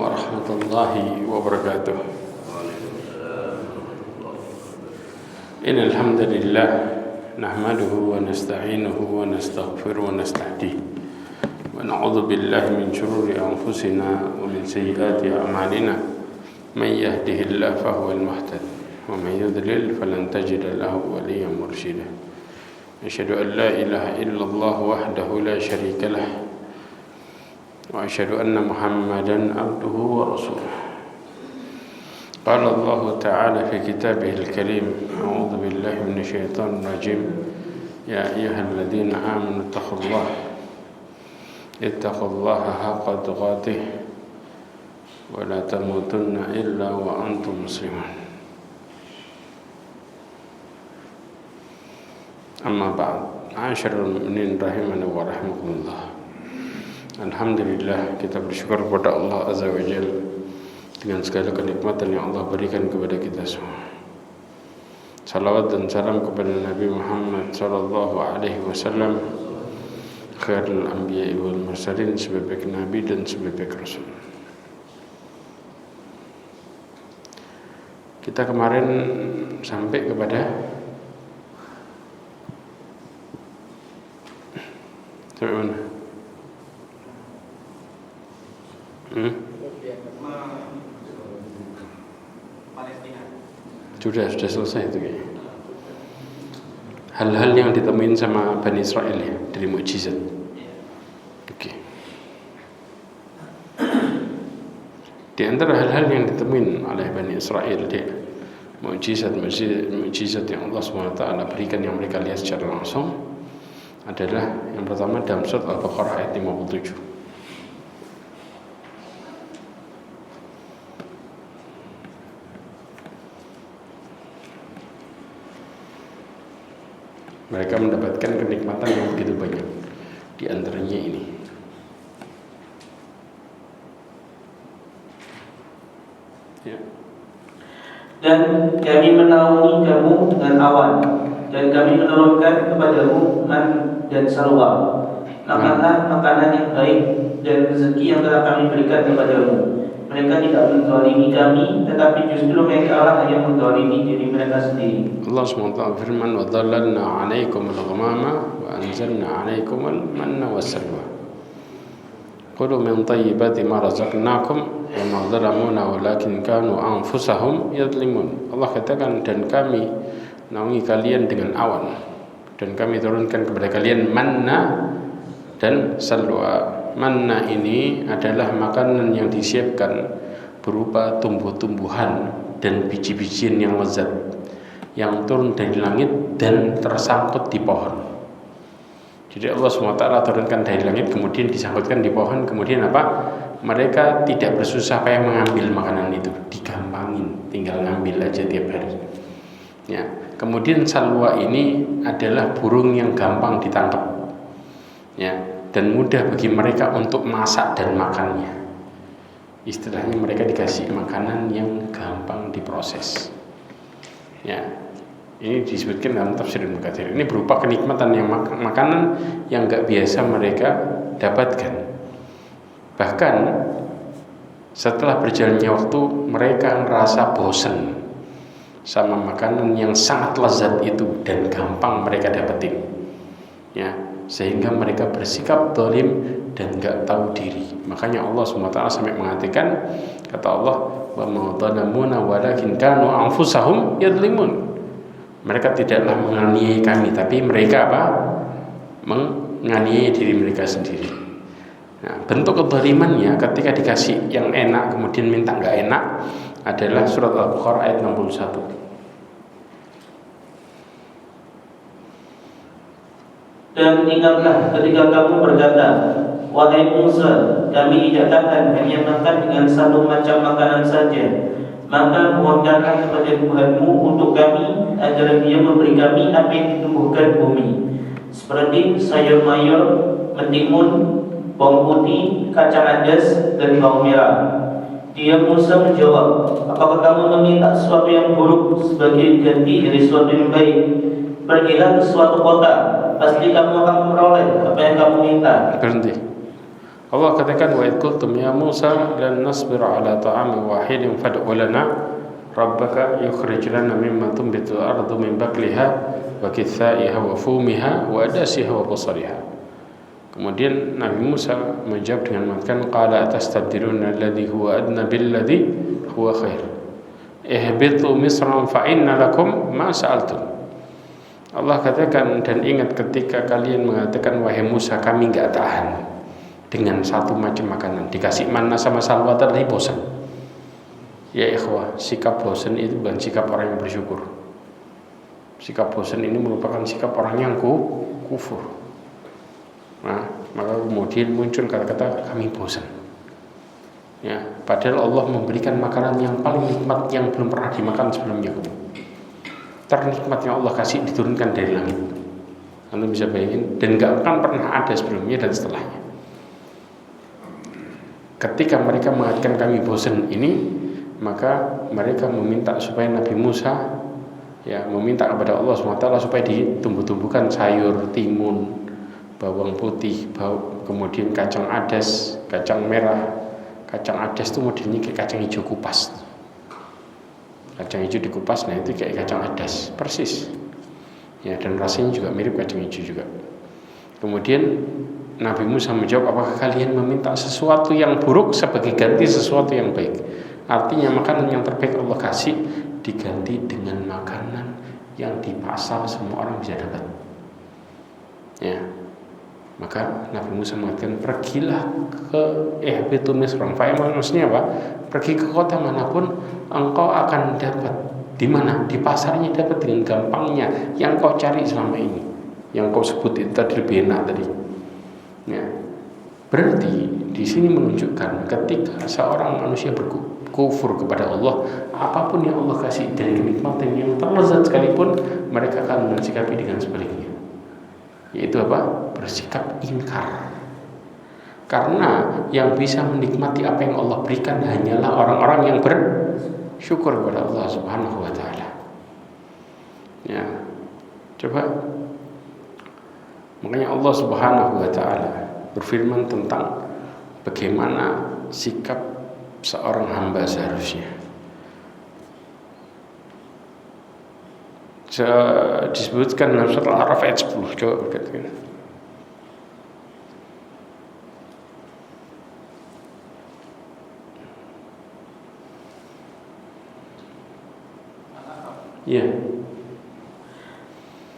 warahmatullahi wabarakatuh. Innal hamdalillah nahmaduhu wa nasta'inuhu wa nastaghfiruhu wa nastahdihi wa na'udzu billahi min shururi anfusina wa min sayyiati a'malina may yahdihillahu fahuwal muhtadi wa may yudlil falan tajida lahu waliyyan mursyida. Asyhadu an la ilaha illallah wahdahu la syarika lah wa asyhadu anna Muhammadan abduhu wa rasuluh. Qala Allah Ta'ala fi kitabihil karim, a'udzu billahi minasy syaithanir rajim. Ya ayyuhalladzina amanu ittaqullaha haqqa tuqatih wa la tamutunna illa wa antum muslimun. Amma ba'd, ma'asyiral mu'minin rahimani wa rahimakumullah. Alhamdulillah, kita bersyukur kepada Allah Azza wa Jalla dengan segala kenikmatan yang Allah berikan kepada kita semua. Salawat dan salam kepada Nabi Muhammad sallallahu alaihi wasallam, khairul anbiya'i wal mursalin, sebaik nabi dan sebaik rasul. Kita kemarin sampai kepada sampai mana? Sudah selesai itu kayaknya. Hal-hal yang ditemuin sama Bani Israel ya, dari mukjizat. Oke. Di antara hal-hal yang ditemuin oleh Bani Israel di mukjizat yang Allah SWT berikan yang mereka lihat secara langsung adalah yang pertama dalam surat Al-Baqarah ayat 57. Mereka mendapatkan kenikmatan yang begitu banyak. Di antaranya ini. Ya. Dan kami menaungi kamu dengan awan, dan kami menurunkan kepadamu man dan salwa. Makanlah makanan yang baik dan rezeki yang telah kami berikan kepadamu. Mereka tidak menzalimi kami, tetapi justru mereka lah yang menzalimi diri mereka sendiri. Allah SWT firman, wa dhallalna 'alaikumul ghamama wa anzalna 'alaikumul manna wassalwa. Qulu min thayyibati ma razaqnakum wa ma dhalamuna walakin kanu anfusahum yadhlimun. Allah katakan, dan kami naungi kalian dengan awan, dan kami turunkan kepada kalian manna dan salwa. Manna ini adalah makanan yang disiapkan berupa tumbuh-tumbuhan dan biji-bijian yang lezat yang turun dari langit dan tersangkut di pohon. Jadi Allah SWT turunkan dari langit kemudian disangkutkan di pohon. Kemudian apa? Mereka tidak bersusah payah mengambil makanan itu, digampangin, tinggal ngambil aja tiap hari. Ya. Kemudian salwa ini adalah burung yang gampang ditangkap. Ya. Dan mudah bagi mereka untuk masak dan makannya. Istilahnya mereka dikasih makanan yang gampang diproses. Ya, ini disebutkan dalam tafsir Ibnu Katsir. Ini berupa kenikmatan yang makanan yang enggak biasa mereka dapatkan. Bahkan setelah berjalannya waktu, mereka merasa bosan sama makanan yang sangat lezat itu dan gampang mereka dapetin. Ya, sehingga mereka bersikap zalim dan enggak tahu diri. Makanya Allah SWT sampai mengatakan, kata Allah, wa ma dhalamuna walakin kanu anfusahum yadhlimun. Mereka tidaklah menganiaya kami, tapi mereka apa? Menganiaya diri mereka sendiri. Nah, bentuk kezalimannya ketika dikasih yang enak kemudian minta enggak enak adalah surat Al-Baqarah ayat 61. Dan ingatlah ketika kamu berkata, wahai Musa, kami tidak tahan hanya makan dengan satu macam makanan saja. Maka mohonkanlah kepada Tuhanmu untuk kami agar Dia memberi kami apa yang ditumbuhkan bumi, seperti sayur mayur, mentimun, bawang putih, kacang adas, dan bawang merah. Dia Musa menjawab, apakah kamu meminta sesuatu yang buruk sebagai ganti dari sesuatu yang baik? Pergilah ke suatu kota, pasti kamu akan memperoleh apa yang kamu minta. Berhenti. Allah katakan wa id qultum ya Musa lan nasbira ala ta'amin wahidin fad'u lana rabbaka yukhrij lana mimma tunbitu al-ardu min baqliha wa kithaiha wa fumiha wa adasiha wa basariha. Kemudian Nabi Musa menjawab dengan mengatakan qala atastabdiluna alladhi huwa adna billadhi huwa khair ihbitu misran fa inna lakum ma sa'altum. Allah katakan, dan ingat ketika kalian mengatakan wahai Musa kami enggak tahan dengan satu macam makanan, dikasih manna sama salwa tadi bosan. Ya ikhwah, sikap bosan itu bukan sikap orang yang bersyukur. Sikap bosan ini merupakan sikap orang yang kufur. Nah, maka kemudian muncul kata-kata kami bosan. Ya, padahal Allah memberikan makanan yang paling nikmat yang belum pernah dimakan sebelumnya. Ternikmat yang Allah kasih diturunkan dari langit. Anda bisa bayangin, dan gak akan pernah ada sebelumnya dan setelahnya. Ketika mereka mengatakan kami bosan ini, maka mereka meminta supaya Nabi Musa meminta kepada Allah SWT supaya ditumbuh-tumbuhkan sayur, timun, bawang putih, kemudian kacang adas, kacang merah. Kacang adas itu modelnya kayak kacang hijau kupas. Kacang hijau dikupas, nah itu kayak kacang adas, persis. Ya, dan rasanya juga mirip kacang hijau juga. Kemudian Nabi Musa menjawab, apakah kalian meminta sesuatu yang buruk sebagai ganti sesuatu yang baik? Artinya makanan yang terbaik Allah kasih diganti dengan makanan yang di pasar semua orang bisa dapat. Ya, maka Nabi Musa mengatakan pergilah ke ihbitu misran. Maksudnya apa? Pergi ke kota manapun engkau akan dapat. Di mana? Di pasarnya dapat dengan gampangnya yang kau cari selama ini, yang kau sebut itu tadi lebih enak tadi. Ya, berarti di sini menunjukkan ketika seorang manusia berkufur kepada Allah, apapun yang Allah kasih dari kenikmatan yang terlezat sekalipun, mereka akan mensikapi dengan sebaliknya. Yaitu apa? Bersikap ingkar. Karena yang bisa menikmati apa yang Allah berikan hanyalah orang-orang yang bersyukur kepada Allah Subhanahu wa taala. Ya. Coba, makanya Allah Subhanahu wa taala berfirman tentang bagaimana sikap seorang hamba seharusnya. Disebutkan dalam surah Al-A'raf ayat 10. Coba perhatikan. Ya.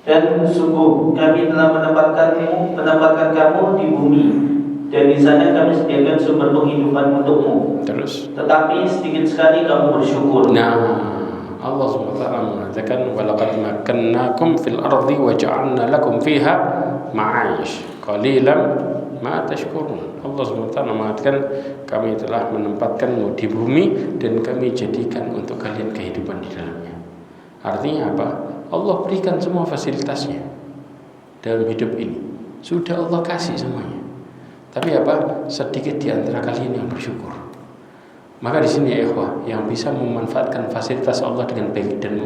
Dan sungguh kami telah menempatkan kamu di bumi, dan di sana kami sediakan sumber penghidupan untukmu. Terus. Tetapi sedikit sekali kamu bersyukur. Nah, Allah SWT mengatakan walaqad makkannakum fil ardi wa ja'alna lakum fiha ma'aish qalilan ma tashkurun. Allah SWT mengatakan kami telah menempatkanmu di bumi dan kami jadikan untuk kalian kehidupan di dalamnya. Artinya apa? Allah berikan semua fasilitasnya dalam hidup ini. Sudah Allah kasih semuanya. Tapi apa? Sedikit di antara kalian yang bersyukur. Maka di sini ya ikhwah, yang bisa memanfaatkan fasilitas Allah dengan baik dan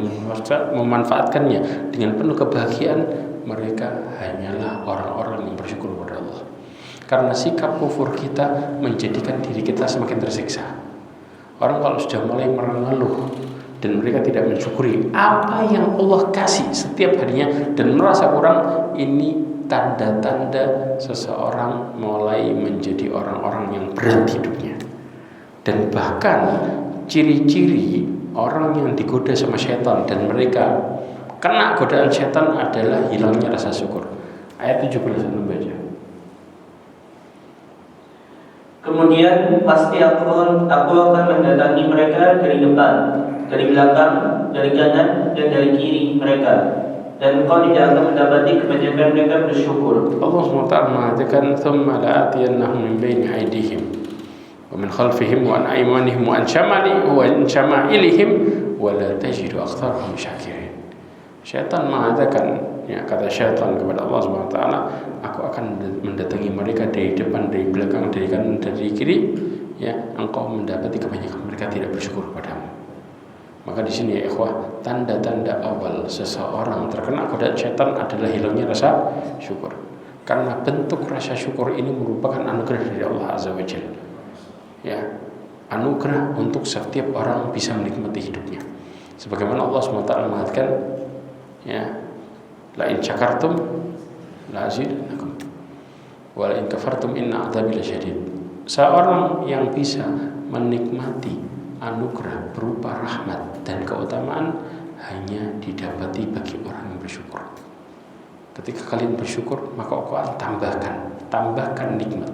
memanfaatkannya dengan penuh kebahagiaan, mereka hanyalah orang-orang yang bersyukur kepada Allah. Karena sikap kufur kita menjadikan diri kita semakin tersiksa. Orang kalau sudah mulai mengeluh dan mereka tidak mensyukuri apa yang Allah kasih setiap harinya dan merasa kurang, ini tanda-tanda seseorang mulai menjadi orang-orang yang berat hidupnya. Dan bahkan ciri-ciri orang yang digoda sama setan dan mereka kena godaan setan adalah hilangnya rasa syukur. Ayat 17 membaca. Kemudian pasti aku akan mendatangi mereka dari depan, dari belakang, dari kanan, dan dari kiri mereka, dan engkau tidak akan mendapati kebanyakan mereka bersyukur. Allah SWT mengatakan thumma la'atiyannahum min baini aydihim wa min khalfihim wa an aymanihim wa an syama'ilihim wa la tajidu aktsarahum syakirin. Syaitan mengatakan, ya, kata syaitan kepada Allah SWT, aku akan mendatangi mereka dari depan, dari belakang, dari kanan, dari kiri, ya, engkau mendapati kebanyakan mereka tidak bersyukur padamu. Maka di sini ya ikhwah, tanda-tanda awal seseorang terkena godaan syaitan adalah hilangnya rasa syukur. Karena bentuk rasa syukur ini merupakan anugerah dari Allah Azza wa Jalla. Ya, anugerah untuk setiap orang bisa menikmati hidupnya. Sebagaimana Allah SWT mengatakan, ya, la in syakartum la azidannakum wa la in kafartum inna 'adzabi lasyadid. Seorang yang bisa menikmati anugerah berupa rahmat dan keutamaan hanya didapati bagi orang yang bersyukur. Ketika kalian bersyukur, maka Allah tambahkan nikmat.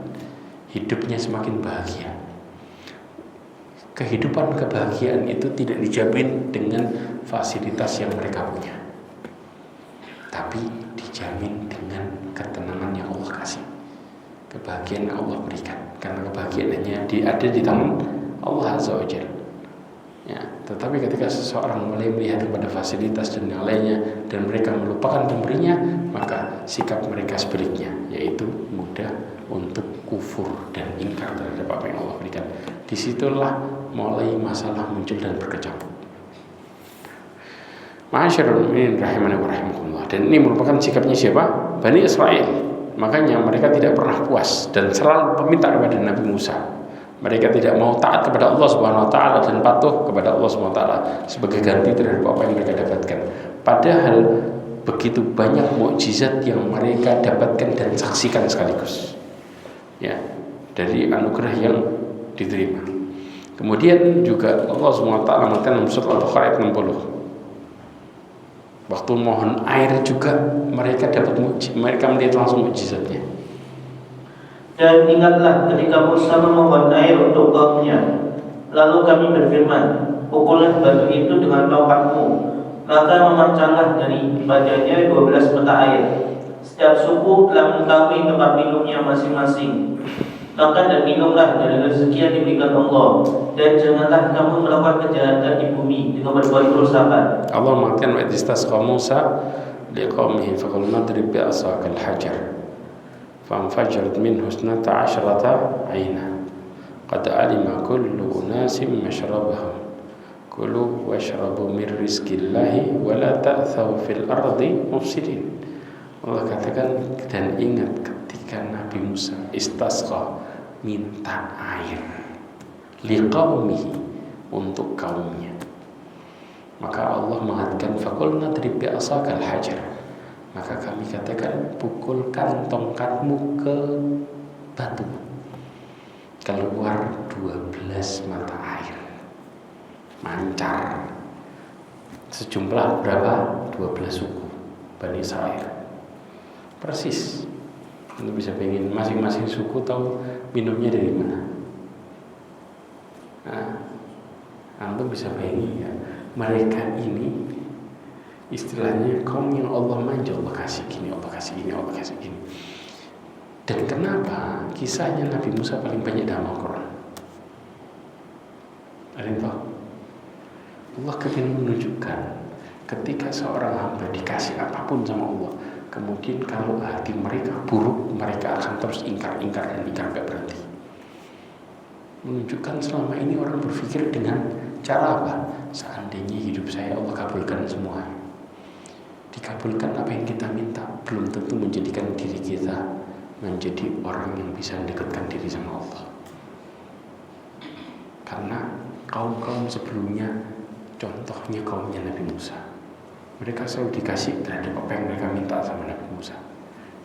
Hidupnya semakin bahagia. Kehidupan kebahagiaan itu tidak dijamin dengan fasilitas yang mereka punya, tapi dijamin dengan ketenangan yang Allah kasih, kebahagiaan yang Allah berikan. Karena kebahagiaannya ada di tangan Allah Azza wa Jalla. Ya, tetapi ketika seseorang mulai melihat kepada fasilitas dan yang lainnya dan mereka melupakan pemberinya, maka sikap mereka sebaliknya, yaitu mudah untuk kufur dan ingkar terhadap apa yang Allah berikan. Disitulah mulai masalah muncul dan berkecamuk. Ma'asyiral mu'minin rahimani wa rahimakumullah. Dan ini merupakan sikapnya siapa? Bani Israel. Makanya mereka tidak pernah puas dan selalu meminta kepada Nabi Musa. Mereka tidak mau taat kepada Allah Subhanahu wa taala dan patuh kepada Allah Subhanahu wa taala sebagai ganti terhadap apa yang mereka dapatkan. Padahal begitu banyak mukjizat yang mereka dapatkan dan saksikan sekaligus. Ya, dari anugerah yang diterima. Kemudian juga Allah Subhanahu wa taala mengatakan dalam surat Al-Baqarah ayat 60. Waktu mohon air juga mereka melihat langsung mukjizatnya. Dan ingatlah ketika Musa memohon air untuk kaumnya, lalu kami berfirman, pukullah batu itu dengan tongkatmu, maka memecahlah padanya 12 mata air. Setiap suku telah mengetahui tempat minumnya masing-masing. Maka dan minumlah dari rezeki yang diberikan Allah, dan janganlah kamu melakukan kejahatan di bumi dengan berbuat kerusakan. Allah mengatakan wa istasqa Musa liqaumihi faqul nadrib bi asaqal hajar fanfajarat minhu 12 'aina qad alima kullu unasin mashrabahum kulu washrabu min rizqillahi wa la ta'thaw fil ardi mufsidin. Allah katakan, dan ingat ketika Nabi Musa istasqa, minta air liqaumihi, untuk kaumnya, maka Allah mengatakan faqul nadrib bi asaqal hajar, maka kami katakan pukulkan tongkatmu ke batu, keluar 12 mata air mancar, sejumlah berapa? 12 suku Bani Israel. Persis. Anda bisa pengen masing-masing suku tahu minumnya dari mana. Nah, Anda bisa pengen ya, mereka ini istilahnya kaum yang Allah manja, Allah kasih gini, Allah kasih gini, Allah kasih gini. Dan kenapa kisahnya Nabi Musa paling banyak dalam Al-Quran? Ada yang tahu? Allah ingin menunjukkan ketika seorang hamba dikasih apapun sama Allah, kemudian kalau hati mereka buruk, mereka akan terus ingkar dan ingkar gak berhenti. Menunjukkan selama ini orang berpikir dengan cara apa? Seandainya hidup saya Allah kabulkan semua. Dikabulkan apa yang kita minta belum tentu menjadikan diri kita menjadi orang yang bisa mendekatkan diri sama Allah. Karena kaum-kaum sebelumnya, contohnya kaumnya Nabi Musa, mereka selalu dikasih terhadap apa yang mereka minta sama Nabi Musa.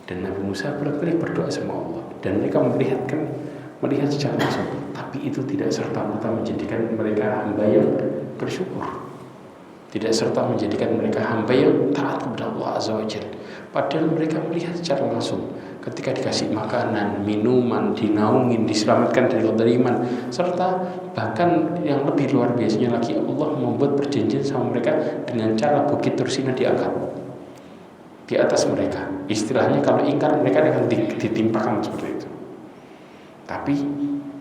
Dan Nabi Musa bolak-balik berdoa sama Allah, dan mereka melihat secara langsung. Tapi itu tidak serta-merta menjadikan mereka hamba yang bersyukur, tidak serta menjadikan mereka hamba yang taat kepada Allah Azza wa Jalla. Padahal mereka melihat secara langsung ketika dikasih makanan, minuman, dinaungin, diselamatkan dari kedoliman, serta bahkan yang lebih luar biasanya lagi, Allah membuat perjanjian sama mereka dengan cara Bukit Tursina diangkat di atas mereka. Istilahnya kalau ingkar mereka akan ditimpakan seperti itu. Tapi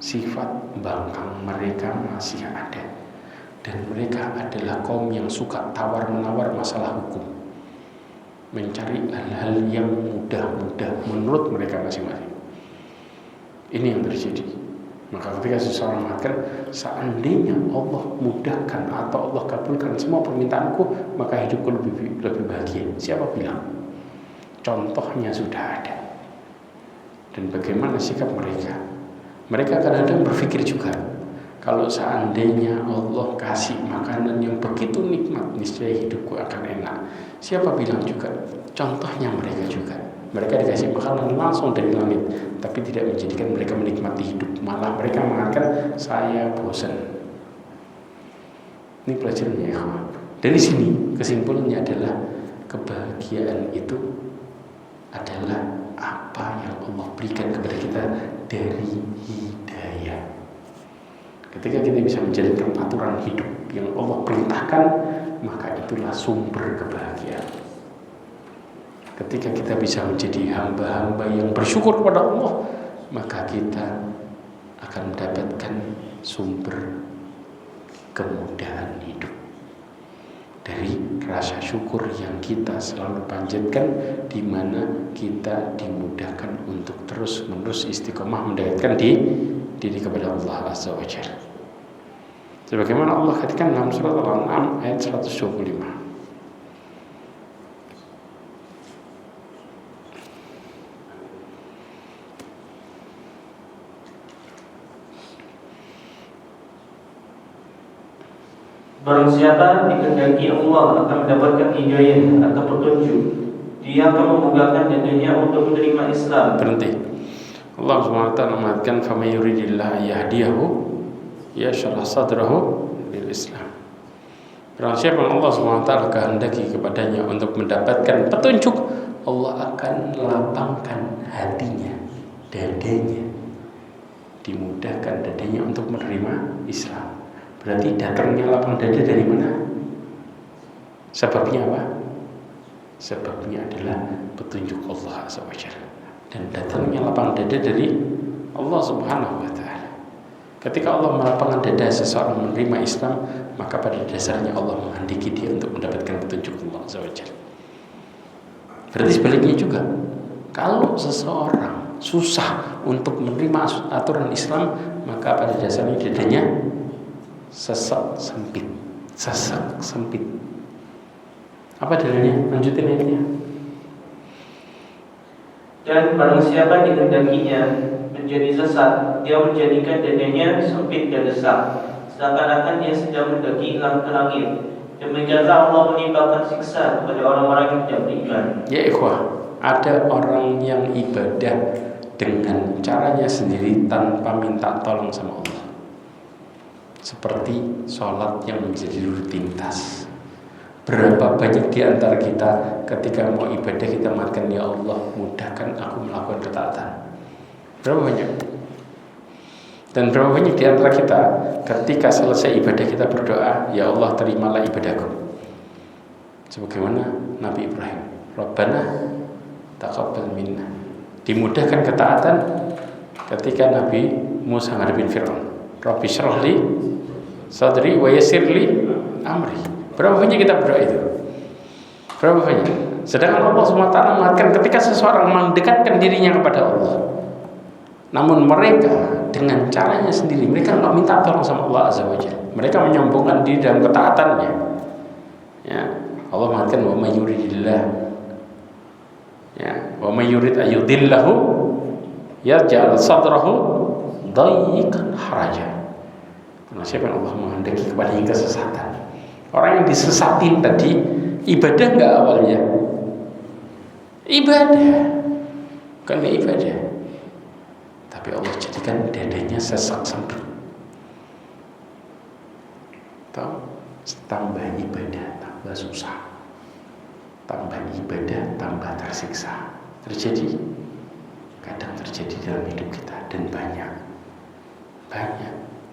sifat bangkang mereka masih ada, dan mereka adalah kaum yang suka tawar-menawar masalah hukum, mencari hal-hal yang mudah-mudah menurut mereka masing-masing. Ini yang terjadi. Maka ketika seseorang mengatakan, seandainya Allah mudahkan atau Allah kabulkan semua permintaanku, maka hidupku lebih bahagia. Siapa bilang? Contohnya sudah ada. Dan bagaimana sikap mereka? Mereka kadang-kadang berpikir juga, kalau seandainya Allah kasih makanan yang begitu nikmat, niscaya hidupku akan enak. Siapa bilang juga? Contohnya mereka juga. Mereka dikasih makanan langsung dari langit, tapi tidak menjadikan mereka menikmati hidup. Malah mereka mengatakan, saya bosan. Ini pelajarannya ya. Dari sini kesimpulannya adalah kebahagiaan itu adalah apa yang Allah berikan kepada kita dari hidayah. Ketika kita bisa menjalankan aturan hidup yang Allah perintahkan, maka itulah sumber kebahagiaan. Ketika kita bisa menjadi hamba-hamba yang bersyukur kepada Allah, maka kita akan mendapatkan sumber kemudahan hidup dari rasa syukur yang kita selalu panjatkan, di mana kita dimudahkan untuk terus-menerus istiqomah mendekatkan diri kepada Allah Azza wa Jalla. Sebagaimana Allah katakan dalam surat Al-An'am ayat 125. Barang siapa dikehendaki Allah akan mendapatkan hidayah atau petunjuk, dia akan membukakan dadanya untuk menerima Islam. Berhenti. Allah SWT mengatakan, "Faman yuridillahu yahdiyahu yashrah sadrahu lil Islam." Barang siapa yang Allah SWT kehendaki kepadanya untuk mendapatkan petunjuk, Allah akan lapangkan hatinya, dadanya, dimudahkan dadanya untuk menerima Islam. Berarti datangnya lapang dada dari mana? Sebabnya apa? Sebabnya adalah petunjuk Allah Azza wa Jalla. Dan datangnya lapang dada dari Allah Subhanahu wa Ta'ala. Ketika Allah melapangkan dada seseorang menerima Islam, maka pada dasarnya Allah menghendaki dia untuk mendapatkan petunjuk Allah Azza wa Jalla. Berarti sebaliknya juga, kalau seseorang susah untuk menerima aturan Islam, maka pada dasarnya dadanya sesak sempit. Apa dalilnya? Lanjutin ayatnya. Dan barang siapa dikehendakinya menjadi sesat, dia menjadikan dadanya sempit dan desak, seakan-akan dia sedang mendaki ke langit. Demikianlah Allah menimpakan siksa kepada orang-orang yang tidak beriman. Ya ikhwah, ada orang yang ibadah dengan caranya sendiri tanpa minta tolong sama Allah. Seperti sholat yang menjadi rutinitas. Berapa banyak di antara kita ketika mau ibadah kita mengatakan, ya Allah mudahkan aku melakukan ketaatan. Berapa banyak? Dan berapa banyak di antara kita ketika selesai ibadah kita berdoa, ya Allah terimalah ibadahku. Sebagaimana Nabi Ibrahim, Rabbana taqabbal minna. Dimudahkan ketaatan ketika Nabi Musa menghadapi Fir'aun. Rabbi syrah li sadri wa yassir li amri. Berapa banyak kita berdoa itu? Berapa banyak? Sedangkan Allah SWT mengatakan ketika seseorang mendekatkan dirinya kepada Allah, namun mereka dengan caranya sendiri, mereka tidak minta tolong sama Allah Azza wa Jalla. Mereka menyombongkan diri dalam ketaatannya. Ya, Allah mengatakan wa may yuridillah, ya, wa may yurid ayyudillahu yaj'al sadrahu dayiqan haraja. Nah, siapa yang Allah menghendaki kepada yang kesesatan? Orang yang disesatin tadi ibadah enggak awalnya? Ibadah, bukan enggak ibadah. Tapi Allah jadikan dadanya sesak sempit. Tahu? Tambah ibadah, tambah susah. Tambah ibadah, tambah tersiksa. Terjadi? Kadang terjadi dalam hidup kita dan banyak.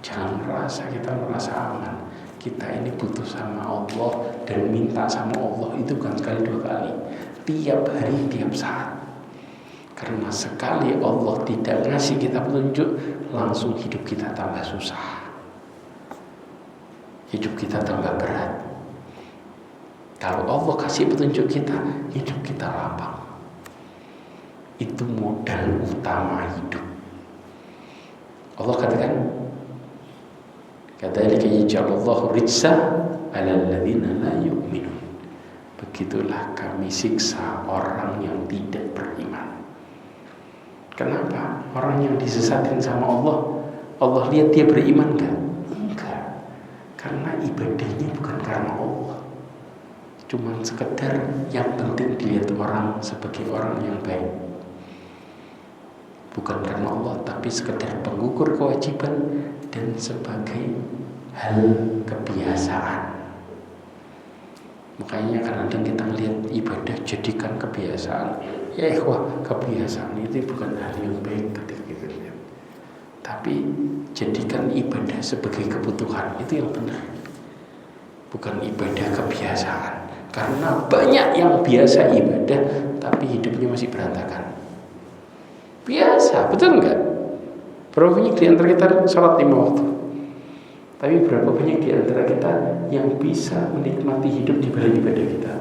Jangan merasa kita merasa aman. Kita ini butuh sama Allah dan minta sama Allah itu bukan sekali dua kali, tiap hari, tiap saat. Karena sekali Allah tidak ngasih kita petunjuk, langsung hidup kita tambah susah, hidup kita tambah berat. Kalau Allah kasih petunjuk kita, hidup kita lapang. Itu modal utama hidup. Allah katakan, kadzalika yaj'alullahu rijsa 'alal ladzina la yu'minun. Begitulah kami siksa orang yang tidak beriman. Kenapa? Orang yang disesatin sama Allah, Allah lihat dia beriman gak? Enggak. Karena ibadahnya bukan karena Allah, cuma sekedar yang penting dilihat orang sebagai orang yang baik, bukan karena Allah, tapi sekedar pengukur kewajiban dan sebagai hal kebiasaan. Makanya kadang kita lihat ibadah jadikan kebiasaan. Ya ikhwah, kebiasaan itu bukan hal yang baik ketika kita lihat. Tapi jadikan ibadah sebagai kebutuhan, itu yang benar. Bukan ibadah kebiasaan. Karena banyak yang biasa ibadah tapi hidupnya masih berantakan. Biasa, betul enggak? Berapa banyak di antara kita salat 5 waktu? Tapi berapa banyak di antara kita yang bisa menikmati hidup di balik ibadah kita?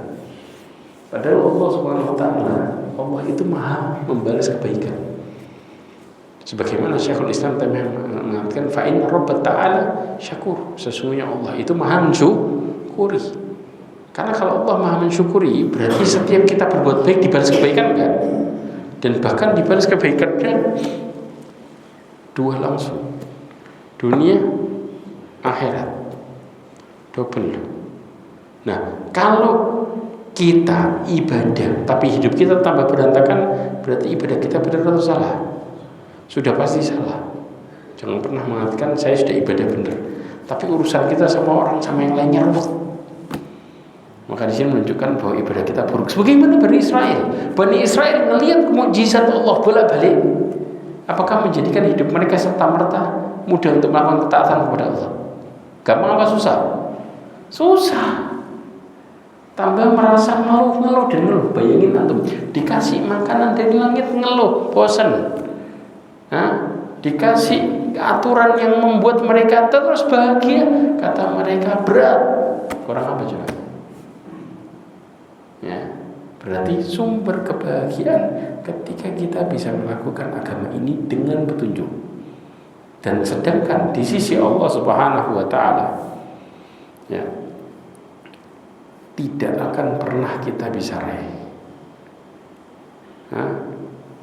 Padahal Allah Subhanahu wa taala, Allah itu Maha membalas kebaikan. Sebagaimana Syekhul Islam mengatakan, fa inna Rabb ta'ala syakur. Sesungguhnya Allah itu Maha mensyukuri. Karena kalau Allah Maha mensyukuri, berarti setiap kita berbuat baik dibalas kebaikan enggak? Dan bahkan dibalas kebaikannya 2 langsung. Dunia, akhirat, double. Nah, kalau kita ibadah tapi hidup kita tambah berantakan, berarti ibadah kita benar atau salah? Sudah pasti salah. Jangan pernah mengatakan saya sudah ibadah benar, tapi urusan kita sama orang sama yang lainnya ruwet. Maka di sini menunjukkan bahwa ibadah kita buruk. Sebagaimana Bani Israel. Bani Israel melihat mukjizat Allah bolak-balik. Apakah menjadikan hidup mereka serta-merta mudah untuk melakukan ketaatan kepada Allah? Gampang apa susah? Susah. Tambah merasa ngeluh dan ngeluh. Bayangin antum, dikasih makanan dari langit ngeluh, bosan. Dikasih aturan yang membuat mereka terus bahagia, kata mereka berat. Kurang apa coba? Ya, berarti sumber kebahagiaan ketika kita bisa melakukan agama ini dengan petunjuk. Dan sedangkan di sisi Allah Subhanahu wa taala, ya, tidak akan pernah kita bisa raih.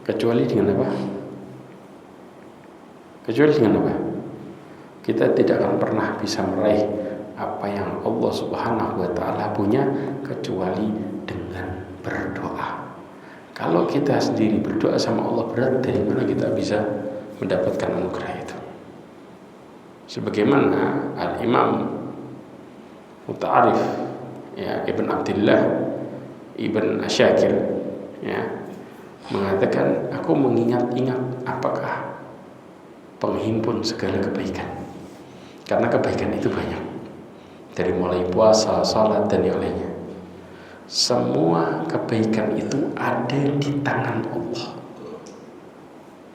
Kecuali dengan apa? Kecuali dengan apa? Kita tidak akan pernah bisa meraih apa yang Allah Subhanahu wa taala punya kecuali dengan berdoa. Kalau kita sendiri berdoa sama Allah berat, dari mana kita bisa mendapatkan anugerah itu? Sebagaimana Al-Imam Muta'arif, ya, Ibn Abdillah Ibn Asyakir, ya, mengatakan, aku mengingat-ingat apakah penghimpun segala kebaikan. Karena kebaikan itu banyak, dari mulai puasa, salat dan yang lainnya. Semua kebaikan itu ada di tangan Allah.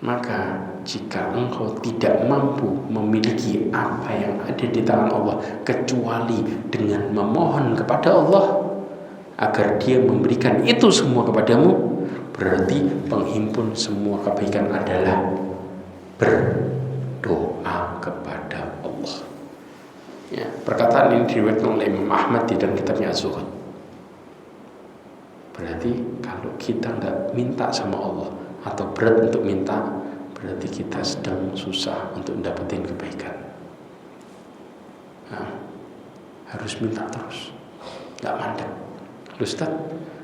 Maka jika engkau tidak mampu memiliki apa yang ada di tangan Allah kecuali dengan memohon kepada Allah agar Dia memberikan itu semua kepadamu, berarti penghimpun semua kebaikan adalah berdoa kepada Allah. Ya, perkataan ini diriwayatkan oleh Imam Ahmad di dalam kitabnya Az-Zuhud. Berarti kalau kita tidak minta sama Allah atau berat untuk minta, berarti kita sedang susah untuk mendapatkan kebaikan. Harus minta terus, nggak mandek. Ustaz,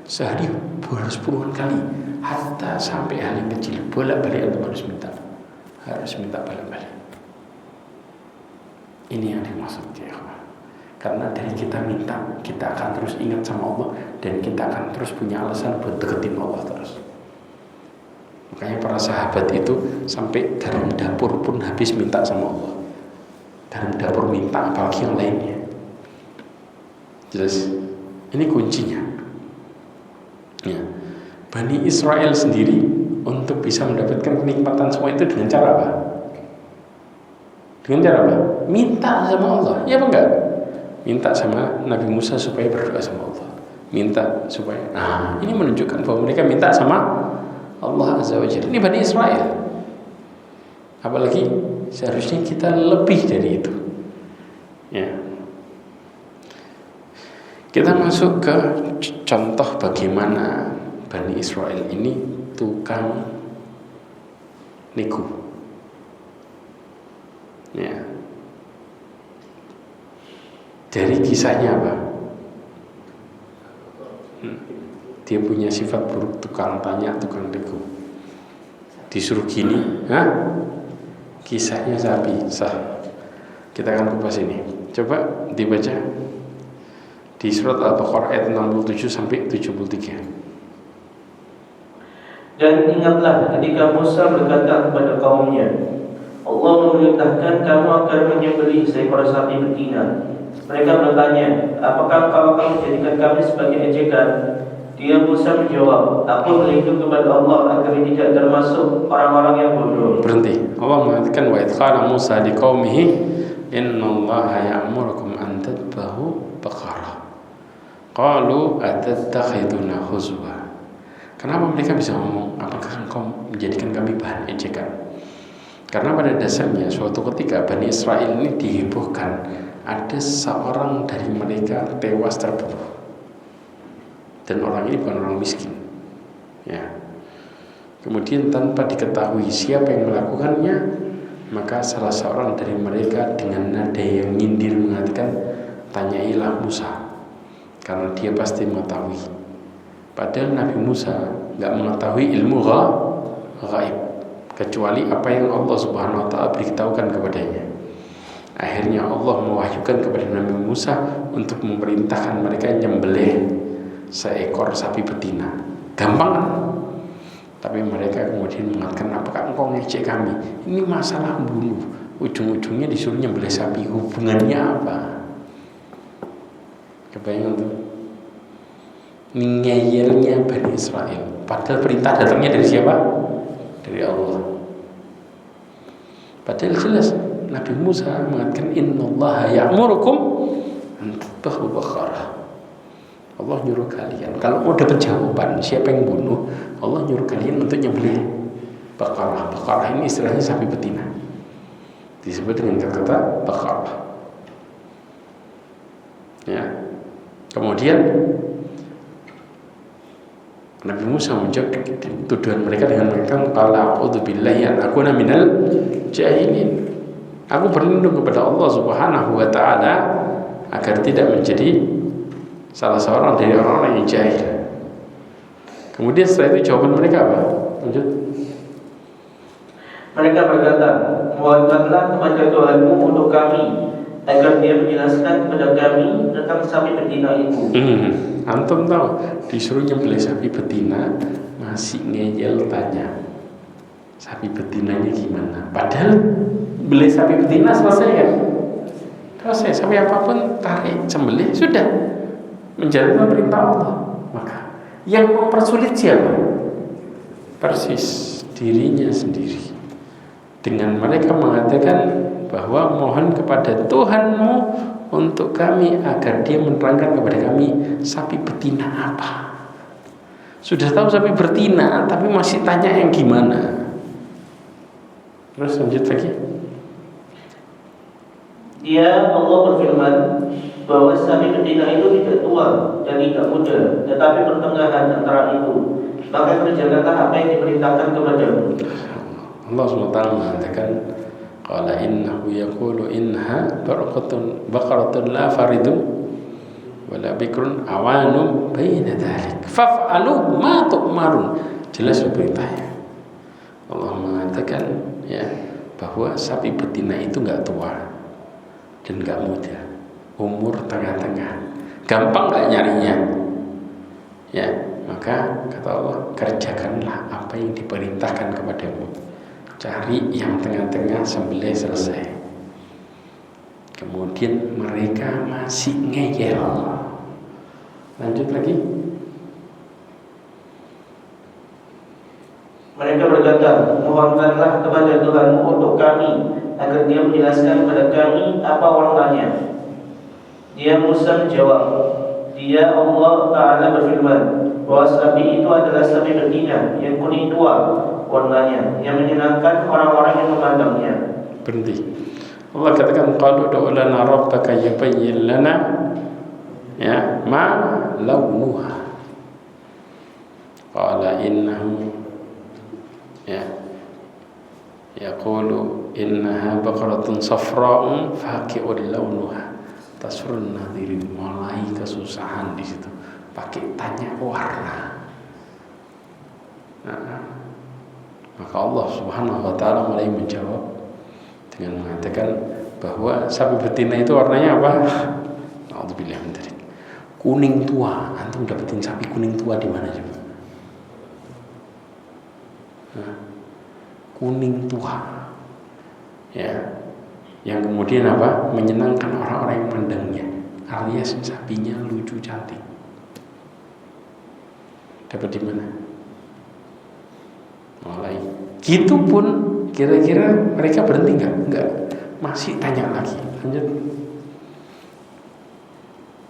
sehari harus puluhan kali, hatta sampai hal yang kecil bolak-balik untuk harus minta bolak-balik. Ini yang dimaksud, ya. Karena dari kita minta, kita akan terus ingat sama Allah, dan kita akan terus punya alasan buat deketin Allah terus. Makanya para sahabat itu sampai dalam dapur pun habis minta sama Allah. Dalam dapur minta, apalagi yang lainnya. Jelas, ini kuncinya. Ya. Bani Israel sendiri untuk bisa mendapatkan kenikmatan semua itu dengan cara apa? Dengan cara apa? Minta sama Allah, ya apa enggak? Minta sama Nabi Musa supaya berdoa sama Allah. Minta supaya, ini menunjukkan bahwa mereka minta sama Allah Azza wa Jalla. Ini Bani Israel. Apalagi seharusnya kita lebih dari itu. Ya. Kita masuk ke contoh bagaimana Bani Israel ini tukang niku. Ya. Dari kisahnya apa? Dia punya sifat buruk, tukang tanya, tukang niku. Disuruh gini, kisahnya sapi sah. Kita akan kupas ini. Coba dibaca di surat Al-Baqarah ayat 67 sampai 73. Dan ingatlah ketika Musa berkata kepada kaumnya, Allah memerintahkan kamu akan menyembelih seekor sapi betina. Mereka bertanya, apakah kau akan menjadikan kami sebagai ejekan? Dia Musa menjawab, aku berlindung kepada Allah agar tidak termasuk orang-orang yang bodoh. Berhenti. Allah mengatakan wa idqala Musa liqaumihi innallaha ya'murukum an tadbahu baqarah. Qalu atattakhiduna huzwa. Kenapa mereka bisa ngomong, apakah engkau menjadikan kami bahan ejekan? Karena pada dasarnya suatu ketika Bani Israel ini dihebohkan, ada seorang dari mereka tewas terbunuh. Dan orang ini bukan orang miskin. Ya. Kemudian tanpa diketahui siapa yang melakukannya, maka salah seorang dari mereka dengan nada yang nyindir mengatakan, tanyailah Musa, karena dia pasti mengetahui. Padahal Nabi Musa nggak mengetahui ilmu ghaib, kecuali apa yang Allah Subhanahu Wa Taala beritahukan kepadanya. Akhirnya Allah mewahyukan kepada Nabi Musa untuk memerintahkan mereka nyembelih seekor sapi betina. Gampang kan? Tapi mereka kemudian mengatakan, apakah engkau ngejek kami? Ini masalah bunuh. Ujung-ujungnya disuruh nyembelih sapi. Hubungannya apa? Kebayang tuh? Ngeyelnya Bani Israel. Padahal perintah datangnya dari siapa? Dari Allah. Padahal jelas Nabi Musa mengatakan, innallaha ya'murukum an tadbahu baqarah. Allah nyuruh kalian, kalau mau dapat jawaban siapa yang bunuh, Allah nyuruh kalian untuk nyembelih baqarah. Baqarah ini istilahnya sapi betina, disebut dengan kata baqarah. Ya. Kemudian Nabi Musa menjawab tuduhan mereka dengan mengatakan, qala a'udzubillahi an akuna minal jahilin. Aku berlindung kepada Allah Subhanahu wa taala agar tidak menjadi salah seorang dari orang-orang yang jahil. Kemudian setelah itu jawaban mereka apa? Lanjut. Mereka berkata, mohonkanlah kepada Tuhanmu untuk kami agar dia menjelaskan kepada kami tentang sapi betina itu. Antum tahu, disuruh nyembelih sapi betina masih ngeyel tanya sapi betinanya gimana? Padahal beli sapi betina selesai kan? Selesai, sapi apapun tarik, sembelih, sudah menjalankan perintah Allah. Maka yang mempersulit siapa? Persis dirinya sendiri. Dengan mereka mengatakan bahwa mohon kepada Tuhanmu untuk kami agar dia menerangkan kepada kami sapi betina apa. Sudah tahu sapi betina, tapi masih tanya yang gimana. Terus lanjut lagi. Dia Allah berfirman bahwa sapi betina itu tidak tua dan tidak muda, tetapi pertengahan antara itu. Maka kerjakanlah apa yang diperintahkan kepadamu. Allah SWT mengatakan, qala innahu yaqulu innaha baqaratun la faridun wala bikrun awanum baina dhalik faf'alu ma tu'marun. Jelas perintahnya. Allah mengatakan ya bahwa sapi betina itu enggak tua dan enggak muda, umur tengah-tengah. Gampang enggak nyarinya? Ya, maka kata Allah, kerjakanlah apa yang diperintahkan kepadamu. Cari yang tengah-tengah, sembelih, selesai. Kemudian mereka masih ngeyel. Lanjut lagi. Mereka berkata, mohonkanlah kepada Tuhanmu untuk kami agar dia menjelaskan kepada kami apa warnanya. Dia Musa menjawab, dia Allah Ta'ala berfirman bahwa sapi itu adalah sapi betina yang kuning tua warnanya, yang menyenangkan orang-orang yang memandangnya. Berhenti. Allah katakan, qalu ud'u lana rabbaka yubayyin lana ya ma launuha. Qala innahu ya yaqulu innaha baqaratun safra'un faqi'un launuha tasrun nadirin. Mulai kesusahan di situ, pakai tanya warna. Nah, maka Allah Subhanahu wa taala mulai menjawab dengan mengatakan bahwa sapi betina itu warnanya apa? Alhamdulillah, kuning tua. Antum dapetin sapi kuning tua di mana coba? Kuning tua, ya, yang kemudian apa? Menyenangkan orang-orang yang mandangnya, alias sapinya lucu cantik. Dapat di mana? Mulai. Gitu pun kira-kira mereka berhenti nggak? Nggak. Masih tanya lagi. Lanjut.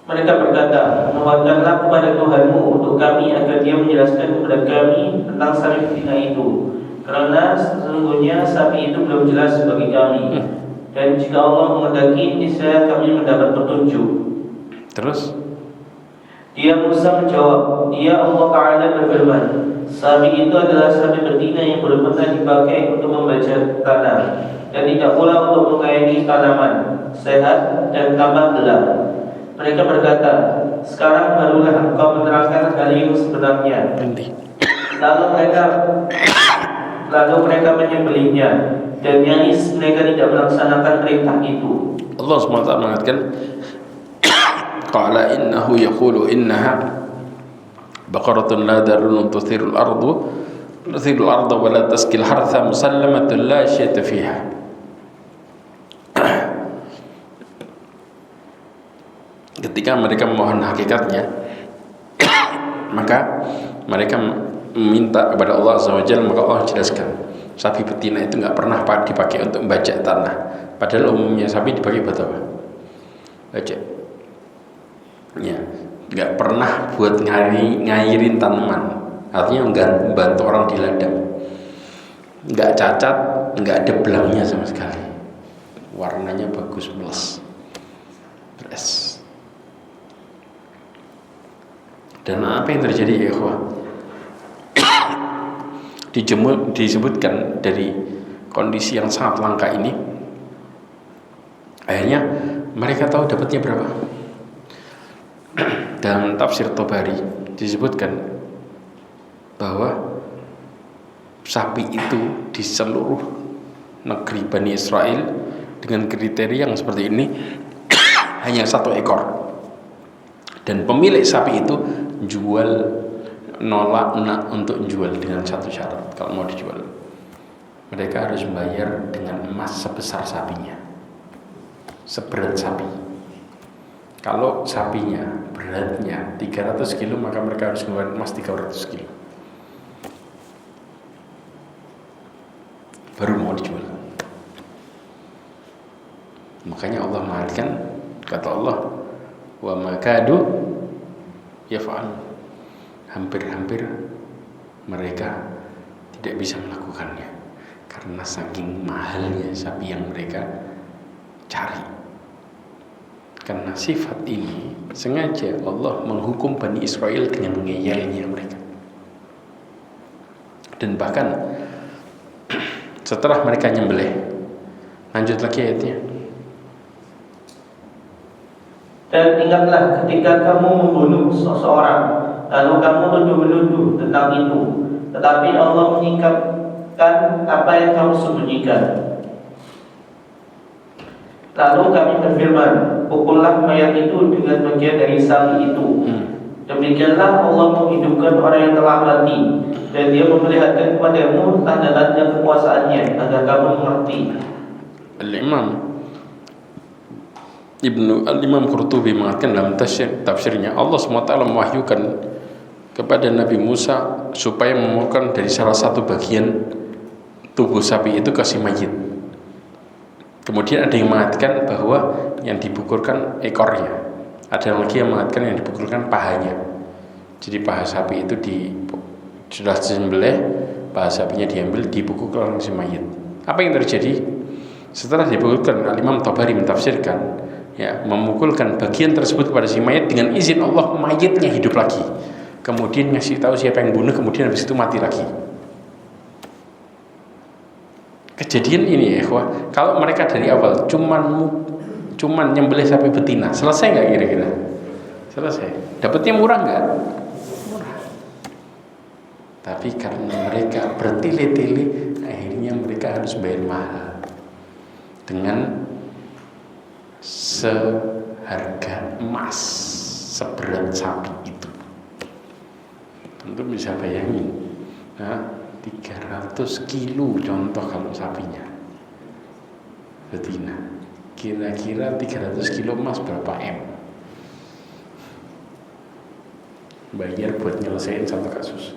Mereka berkata, mohonkanlah kepada Tuhanmu untuk kami agar Dia menjelaskan kepada kami tentang sapi betina itu, karena sesungguhnya sapi itu belum jelas bagi kami. Dan jika Allah menghendaki, niscaya kami mendapat petunjuk. Terus? Dia Musa menjawab, Dia Allah Ta'ala berfirman, sapi itu adalah sapi betina yang belum pernah dipakai untuk membaca tanah, dan tidak pula untuk mengairi tanaman, sehat dan tambah gelap. Mereka berkata, sekarang barulah engkau menerangkan hal yang sebenarnya. Lalu mereka menyembelihnya, dan nyaris mereka tidak melaksanakan perintah itu. Allah SWT mengatakan, qala innahu yaqulu innaha baqaratun la darun tuthirul arda wa la taskil hartha musallamatun la syai'a fiha. Ketika mereka memohon hakikatnya, maka mereka meminta kepada Allah Azza wa Jalla, maka Allah jelaskan sapi betina itu nggak pernah dipakai untuk membajak tanah, padahal umumnya sapi dipakai buat apa? Bajak. Ya, nggak pernah buat ngairin tanaman, artinya membantu orang di ladang. Nggak cacat, nggak ada belangnya sama sekali, warnanya bagus meles, beres. Dan apa yang terjadi, ya ikhwah? Disebutkan dari kondisi yang sangat langka ini, akhirnya mereka tahu dapatnya berapa. Dalam tafsir Tabari disebutkan bahwa sapi itu di seluruh negeri Bani Israel dengan kriteria yang seperti ini hanya 1 ekor, dan pemilik sapi itu nolak untuk jual dengan satu syarat. Kalau mau dijual, mereka harus membayar dengan emas sebesar sapinya, seberat sapi. Kalau sapinya beratnya 300 kilo, maka mereka harus mengeluarkan emas 300 kilo baru mau dijual. Makanya Allah mengatakan, kata Allah, wa makadu yaf'al, hampir-hampir mereka tidak bisa melakukannya karena saking mahalnya sapi yang mereka cari. Karena sifat ini sengaja Allah menghukum Bani Israel dengan mengeyainya mereka. Dan bahkan setelah mereka nyembelih, lanjut lagi ayatnya. Dan ingatlah ketika kamu membunuh seseorang, lalu kamu menuduh tentang itu, tetapi Allah menyingkapkan apa yang kamu sembunyikan. Lalu kami berfirman, pukullah mayat itu dengan bagian dari sapi itu. Demikianlah Allah menghidupkan orang yang telah mati, dan Dia memperlihatkan kepadamu tanda-tanda kekuasaannya agar kamu mengerti. Al-Imam Qurtubi mengatakan dalam tafsirnya, Allah SWT mewahyukan kepada Nabi Musa supaya memotong dari salah satu bagian tubuh sapi itu ke si mayit. Kemudian ada yang mengatakan bahwa yang dibukurkan ekornya, ada lagi yang mengatakan yang dibukurkan pahanya. Jadi paha sapi itu sudah disembelih, paha sapinya diambil, dibukurkan si mayit. Apa yang terjadi? Setelah dibukurkan, Imam Tabari mentafsirkan, ya, memukulkan bagian tersebut kepada si mayit dengan izin Allah, mayitnya hidup lagi. Kemudian ngasih tahu siapa yang bunuh, kemudian habis itu mati lagi. kejadian ini ya, kalau mereka dari awal cuman nyembelih sapi betina, selesai nggak kira-kira? Selesai. Dapatnya murah nggak? Murah. Tapi karena mereka bertele-tele, akhirnya mereka harus bayar mahal dengan seharga emas, seberat sapi itu. Tentu bisa bayangin, 300 kilo contoh kalau sapinya betina, kira-kira 300 kilo emas berapa M? Bayar buat nyelesain satu kasus.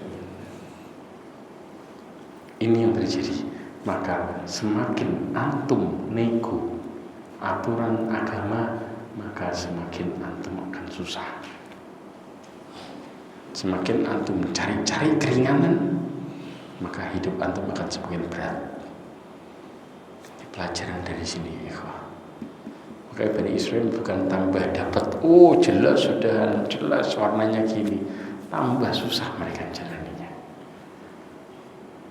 Ini yang terjadi. Maka semakin antum nego aturan agama, maka semakin antum akan susah. Semakin antum cari-cari keringanan, maka hidup antum akan semakin berat. Ini pelajaran dari sini, ikhwah. Makanya Bani Israil bukan tambah dapat, jelas sudah, jelas warnanya gini, tambah susah mereka jalaninya.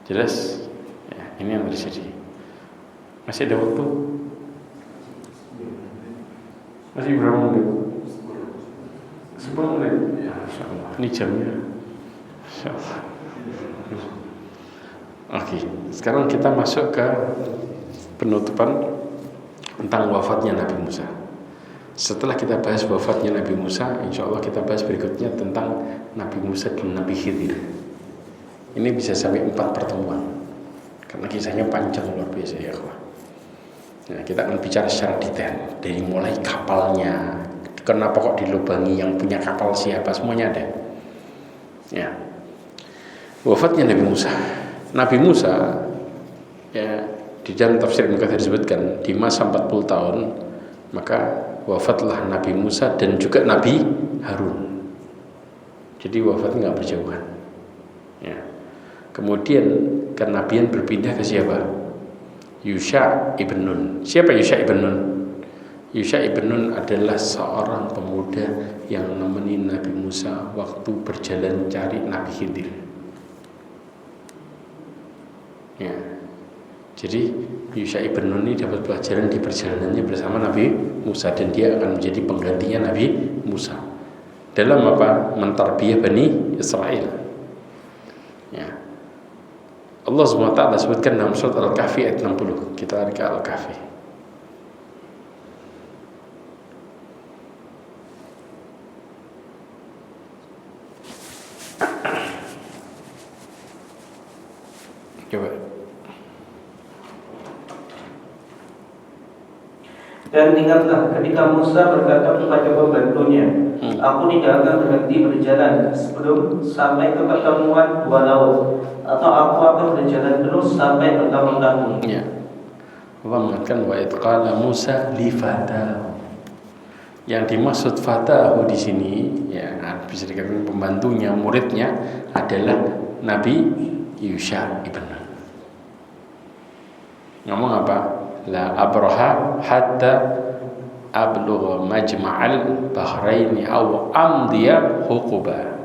Jelas? Ya, ini yang terjadi. Masih ada waktu? Masih berapa menit? 10 menit. Ya, insyaallah. Ini jamnya. Insyaallah. Oke, sekarang kita masuk ke penutupan tentang wafatnya Nabi Musa. Setelah kita bahas wafatnya Nabi Musa, insya Allah kita bahas berikutnya tentang Nabi Musa dan Nabi Khidir. Ini bisa sampai 4 pertemuan, karena kisahnya panjang luar biasa ya kawan. Nah, kita akan bicara secara detail dari mulai kapalnya, kenapa kok dilubangi, yang punya kapal siapa, semuanya ada. Ya, wafatnya Nabi Musa. Nabi Musa, ya, di dalam tafsir Ibnu Katsir disebutkan di masa 40 tahun maka wafatlah Nabi Musa dan juga Nabi Harun. Jadi wafatnya nggak berjauhan. Ya. Kemudian kenabian berpindah ke siapa? Yusha ibn Nun. Siapa Yusha ibn Nun? Yusha ibn Nun adalah seorang pemuda yang nemenin Nabi Musa waktu berjalan cari Nabi Khidir. Ya. Jadi Yusha ibn Nun ini dapat pelajaran di perjalanannya bersama Nabi Musa, dan dia akan menjadi penggantinya Nabi Musa dalam apa? Mentarbiyah Bani Israel. Ya. Allah SWT sebutkan dalam surat Al-Kahfi ayat 60. Kita lihat ke Al-Kahfi. Coba. Dan ingatlah ketika Musa berkata kepada pembantunya, aku tidak akan berhenti berjalan sebelum sampai ke pertemuan 2 laut, atau aku akan berjalan terus sampai bertahun-tahun. Ya. Allah mengatakan wa idqala Musa li fatahu. Yang dimaksud fatahu di sini, ya, bisa dikatakan pembantunya, muridnya adalah Nabi Yusha ibn Nun. Ngomong apa? La abraha hatta ablugha majma'al bahraini aw amdiya huquba.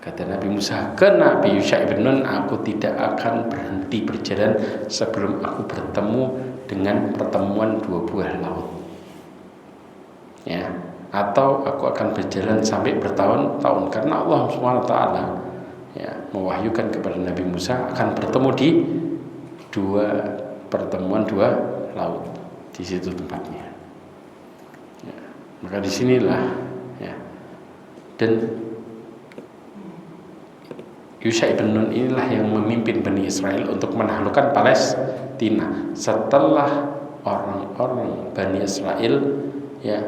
Kata Nabi Musa ke Nabi Yusha ibn Nun, aku tidak akan berhenti berjalan sebelum aku bertemu dengan pertemuan 2 buah laut. Ya, atau aku akan berjalan sampai bertahun-tahun, karena Allah SWT ya mewahyukan kepada Nabi Musa akan bertemu di 2 pertemuan 2 laut, di situ tempatnya. Ya, maka disinilah, ya, dan Yusha ibn Nun inilah yang memimpin Bani Israel untuk menaklukkan Palestina setelah orang-orang Bani Israel, ya,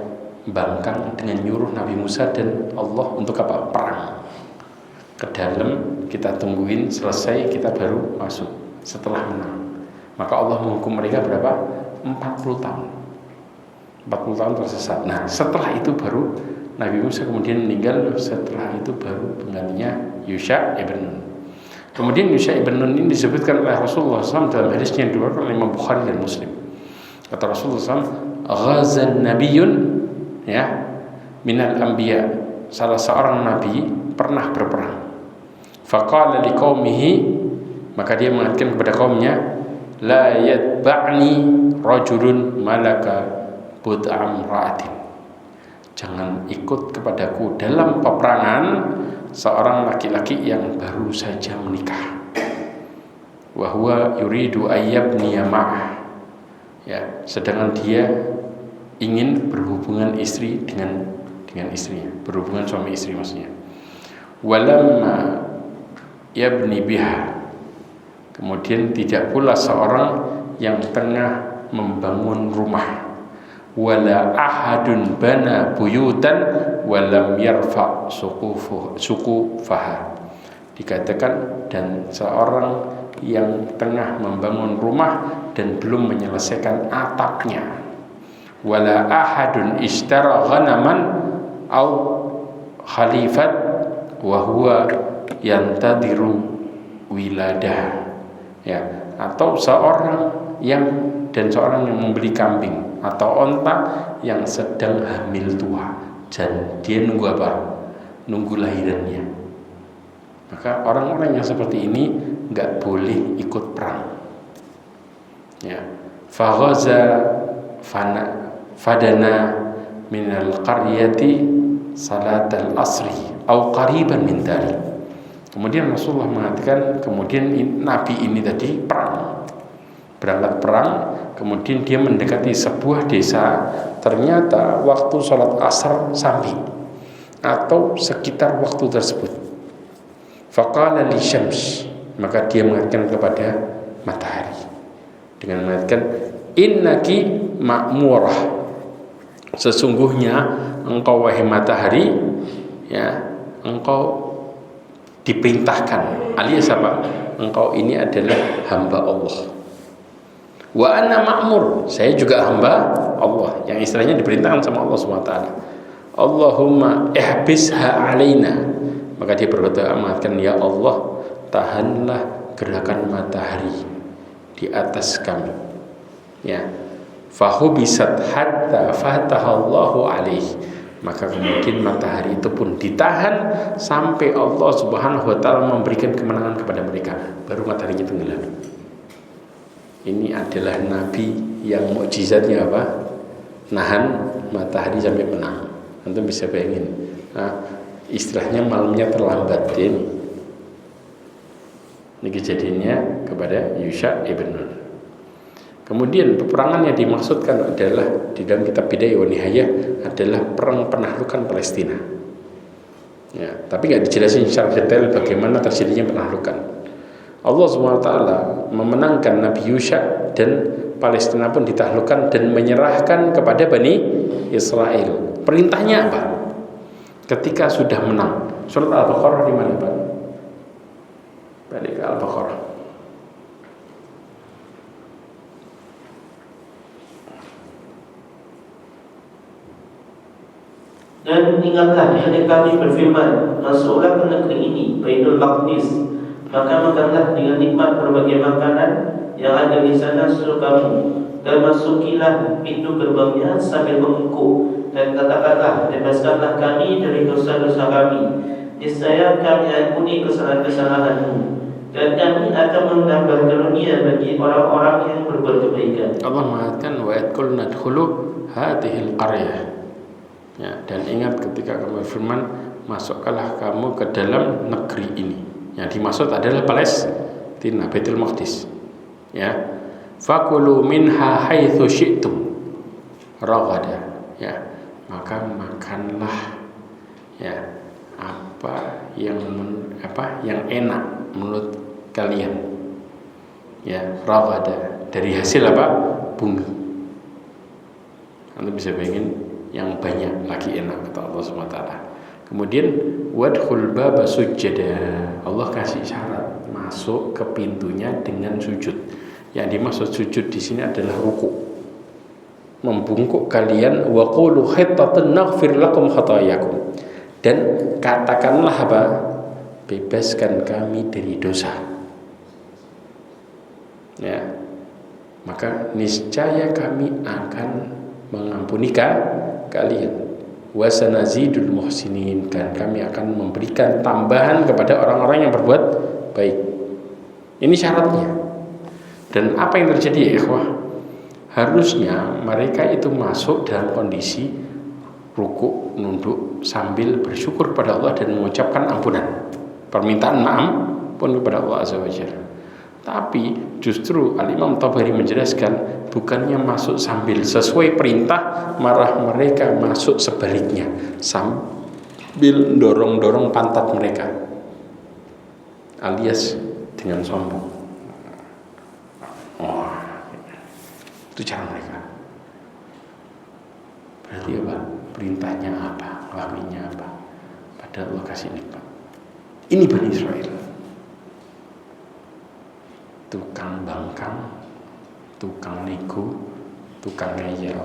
bangkang dengan nyuruh Nabi Musa dan Allah untuk apa? Perang ke dalam. Kita tungguin selesai, kita baru masuk setelah menang. Maka Allah menghukum mereka berapa? 40 tahun. 40 tahun tersesat. Nah, setelah itu baru Nabi Musa kemudian meninggal. Setelah itu baru penggantinya Yusha ibn Nun. Kemudian Yusha ibn Nun ini disebutkan oleh Rasulullah SAW dalam hadisnya diriwayatkan oleh Imam Bukhari dan Muslim. Kata Rasulullah SAW, ghazan nabiyyun, ya, minal anbiya, salah seorang nabi pernah berperang. Faqala liqaumihi, maka dia mengatakan kepada kaumnya, la yatba'ni rajulun malaka bud'am ra'atin. Jangan ikut kepadaku dalam peperangan seorang laki-laki yang baru saja menikah. Wa huwa yuridu ayyabniya ma'ah. Ya, sedangkan dia ingin berhubungan istri dengan istrinya, berhubungan suami istri maksudnya. Walamma yabni biha. Kemudian tidak pula seorang yang tengah membangun rumah. Wala ahadun bana buyutan walam yarfa suqufaha. Dikatakan dan seorang yang tengah membangun rumah dan belum menyelesaikan atapnya. Wala ahadun ishtara ghanaman au khalifat wa huwa yantadiru wiladah. Ya, atau seorang yang membeli kambing atau onta yang sedang hamil tua dan dia nunggu apa? Nunggu lahirannya. Maka orang-orang yang seperti ini enggak boleh ikut perang. Ya, faghaza fadana minal qaryati salatal asri au qariban min dari. Kemudian Rasulullah mengatakan, kemudian Nabi ini tadi berangkat perang, kemudian dia mendekati sebuah desa, ternyata waktu sholat asar sampai atau sekitar waktu tersebut. Faqala li syams, maka dia mengatakan kepada matahari dengan mengatakan, innaki ma'murah, sesungguhnya engkau wahai matahari, ya, engkau diperintahkan, alias apa? Engkau ini adalah hamba Allah. Wa ana ma'mur, saya juga hamba Allah. Yang istilahnya diperintahkan sama Allah SWT. Allahumma ihbisha alaina. Maka dia berdoa mengatakan, ya Allah, tahanlah gerakan matahari di atas kami. Ya. Fahubisat hatta fatahallahu alaihi. Maka kemudian matahari itu pun ditahan sampai Allah Subhanahu wa taala memberikan kemenangan kepada mereka, baru mataharinya tenggelam. Ini adalah nabi yang mukjizatnya apa? Nahan matahari sampai menang. Antum bisa bayangin. Nah, istilahnya malamnya terlambat ini. Ini kejadiannya kepada Yusha ibn Nun. Kemudian peperangan yang dimaksudkan adalah di dalam kitab Bidayah wa Nihayah adalah perang penaklukan Palestina. Ya, tapi nggak dijelasin secara detail bagaimana terjadinya penaklukan. Allah SWT memenangkan Nabi Yusha dan Palestina pun ditaklukkan dan menyerahkan kepada Bani Israel. Perintahnya apa? Ketika sudah menang. Surat Al-Baqarah di mana, Pak? Balik ke Al-Baqarah. Dan ingatlah ayat kami berfirman, masuklah ke negeri ini, Baitul Maqdis, maka makanlah dengan nikmat berbagai makanan yang ada di sana seluruh kamu, dan masukilah pintu gerbangnya sambil mengukuh, dan katakanlah, bebaskanlah kami dari dosa-dosa kami, niscaya kami ampuni kesalahan-kesalahanmu, dan kami akan menambah karunia bagi orang-orang yang berbuat kebaikan. Allah mengatakan, wa yadkhul nadkhulu hadhil qaryah. Ya, dan ingat ketika kamu berfirman, masukkanlah kamu ke dalam negeri ini. Yang dimaksud adalah Palestina, Baitul Maqdis. Ya, fakulu minha haitsu syi'tum ragada. Ya, maka makanlah ya apa yang enak menurut kalian. Ya, ragada dari hasil apa? Bumi. Anda bisa bayangin yang banyak lagi enak kata Allah SWT. Kemudian wadkhul baba sujada. Allah kasih syarat masuk ke pintunya dengan sujud. Yang dimaksud sujud di sini adalah ruku. Membungkuk kalian wa qulu hittatun naghfir lakum khatayakum. Dan katakanlah apa? Bebaskan kami dari dosa. Ya. Maka niscaya kami akan mengampuni kalian, wasanazidul muhsinin, dan kami akan memberikan tambahan kepada orang-orang yang berbuat baik. Ini syaratnya. Dan apa yang terjadi ya ikhwah? Harusnya mereka itu masuk dalam kondisi rukuk, nunduk sambil bersyukur kepada Allah dan mengucapkan ampunan, permintaan maaf pun kepada Allah Azza wa Jalla. Tapi justru Al-Imam Tabari menjelaskan bukannya masuk sambil sesuai perintah, malah mereka masuk sebaliknya, sambil dorong-dorong pantat mereka, alias dengan sombong. Oh, itu cara mereka. Berarti apa? Perintahnya apa? Lakuinnya apa? Padahal Allah kasih nikmat. Ini Bani Israel. Tukang bangkang, tukang nego, tukang ngeyel.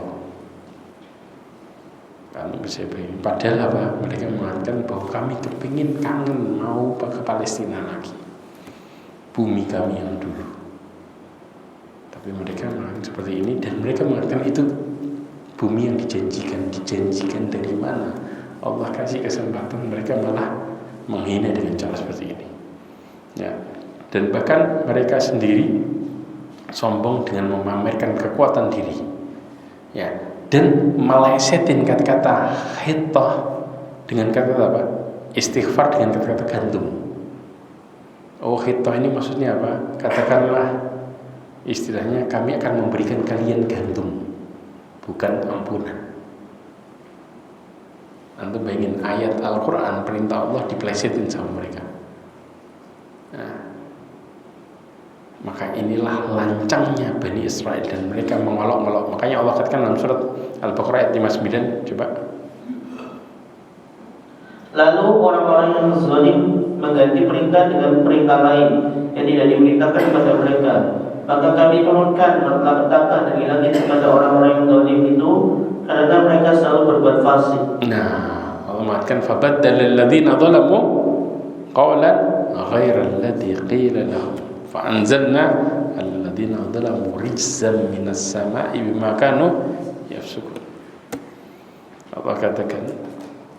Padahal apa? Mereka mengatakan bahwa kami kepingin kangen mau ke Palestina lagi, bumi kami yang dulu. Tapi mereka mengatakan seperti ini, dan mereka mengatakan itu bumi yang dijanjikan dari mana? Allah kasih kesempatan, mereka malah menghina dengan cara seperti ini. Ya. Dan bahkan mereka sendiri sombong dengan memamerkan kekuatan diri, ya, dan melesetin kata-kata hittah dengan kata-kata apa? Istighfar dengan kata-kata gantung. Oh, hittah ini maksudnya apa? Katakanlah istilahnya, kami akan memberikan kalian gantung, bukan ampunan. Antum bayangin ayat Al-Quran, perintah Allah dipelesetin sama mereka. Nah, maka inilah lancangnya Bani Israel, dan mereka mengolok-olok. Makanya Allah katakan dalam surat Al-Baqarah ayat 59, coba. Lalu orang-orang yang zalim mengganti perintah dengan perintah lain yang tidak diperintahkan kepada mereka. Maka kami turunkan malapetaka dari langit kepada orang-orang yang zalim itu, karena mereka selalu berbuat fasik. Nah, Allah mengatakan fabaddala alladziina zalamu qawlan ghayra alladzi qila lahum fa'anzalna alladziina zalamu rijzan minas samaa'i bima kanu yafsukun. Allah katakan